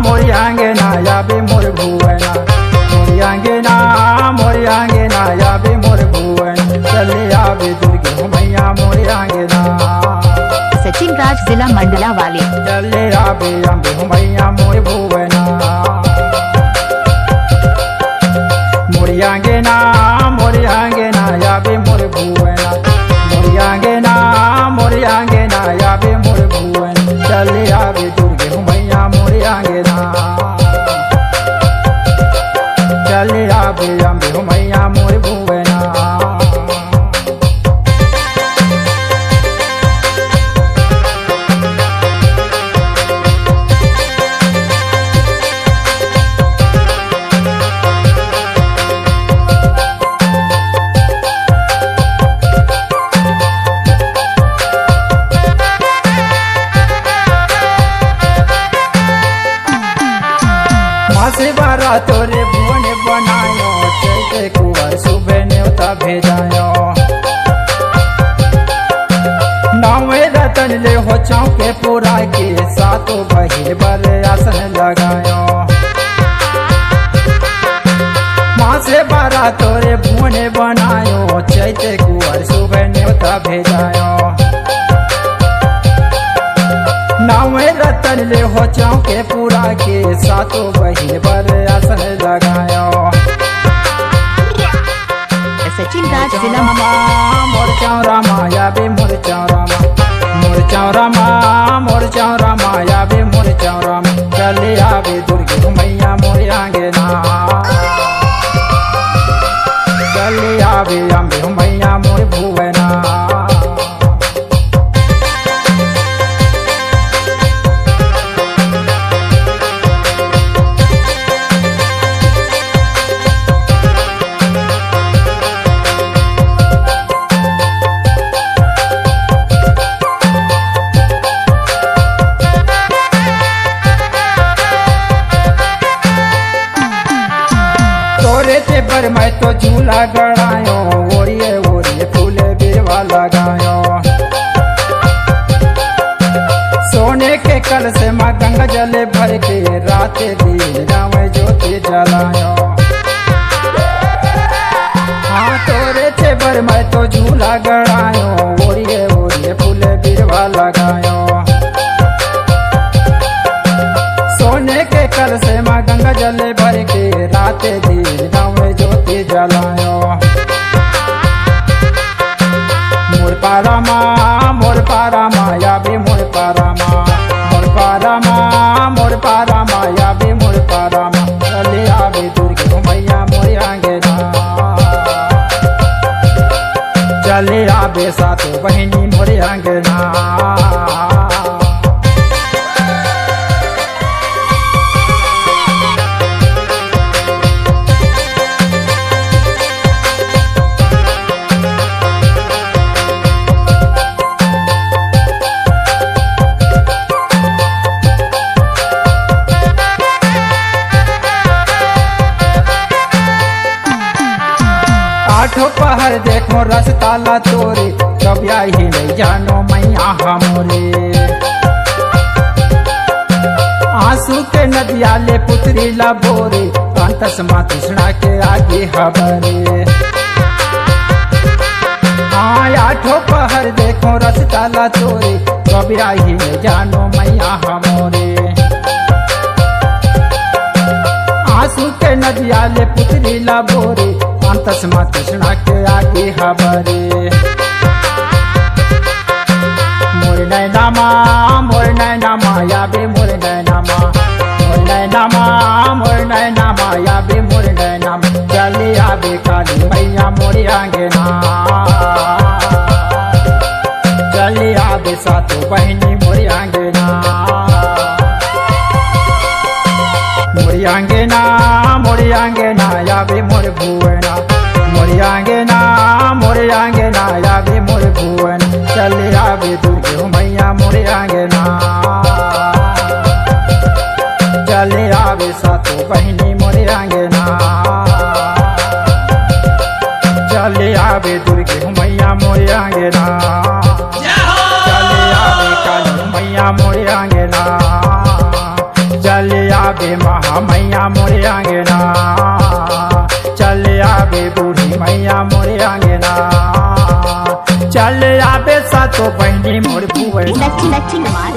मोरियांगेना याबे मोर भुवना मोरियांगेना याबे मोर भुवन चले आवे दुर्गे हो मैया मोरियांगेना। सचिन राज जिला मंडला वाले चले आवे अम्बे हो मैया मोर भुवना मोरियांगेना याबे मोर भुवना मोरियांगेना याबे मोर भुवन चले आवे दुर्गे हो मैया मोरियांगेना। चले आवे अम्बे हो मैया मोर भुवना। मासे बारा तोरे भुवन बनायो चैते कुंवर सुबह न्योता भेजायो। नावे रतन ले हो चौके पूरा के सातों बहिर बर आसन लगायो। मासे बारा तोरे भुवन बनायो चैते कुंवर सुबह न्योता भेजायो। नावे रतन ले हो चौके पूरा के सातों बहिन बर आसन लगायो। सचिन राज जिला मोर चौरा माया बे मोर चौरा माया बे मोर चौरा चले आवे दुर्गे हो मैया मोरियांगेना। चले आवे अम्बे हो मैया मोर भुवना। तोरे ते पर मैं तो झूला गड़ायो ओरिए ओरिए फूले बिरवा लगायो। सोने के कल से माँ गंगा जले भर के राते दिन गाँव ज्योति जलायो। हाँ तोरे ते पर मैं तो झूला गड़ायो ओरिए ओरिए फूले बिरवा लगायो। सोने के कल से माँ गंगा जले भर के राते दिन गाँव ज्योति जलायो। मोर पारा माँ याबे मोर पारा माँ याबे मोर पारा माँ चले आवे दुर्गे हो मैया मोरियांगेना। चले आवे सातों बहिनी मोरियांगेना। आठों पहर देखो रसताला तोरे कभी आई नहीं जानो मैया हमोरे। आंसू के नदिया ले पुत्री ला बोरे अंतस माँ तृष्णा के आगे हबरे। हाँ आठों पहर देखो रसताला तोरे कभी आई नहीं जानो मैया हमोरे। आंसू के नदिया ले पुत्री ला बोरे अंतस माँ तृष्णा के आगे हबरे। मोर नैना माँ याबे मोर नैना माँ याबे मोर नैना चले आवे काली मैया मोरियांगेना। चले आवे सातों बहिनी मोरियांगेना। मोरियांगेना याबे मोर भुवना। मोरियांगेना मोरे आंगना आवे मोर भुवन, चले आवे दुर्गे हो मैया मोरे आंगना। चले आवे सातों बहिनी मोरे आंगना, चले आवे दुर्गे हो मैया मोरे आंगना। चले आवे काली मैया मोरे आंगना, चले आवे महा मैया मोरे आंगना। चले आवे बूढ़ी मैया मोरे आंगना, चले आवे सातों बहिनी मोर भुवन। सचिन कुमार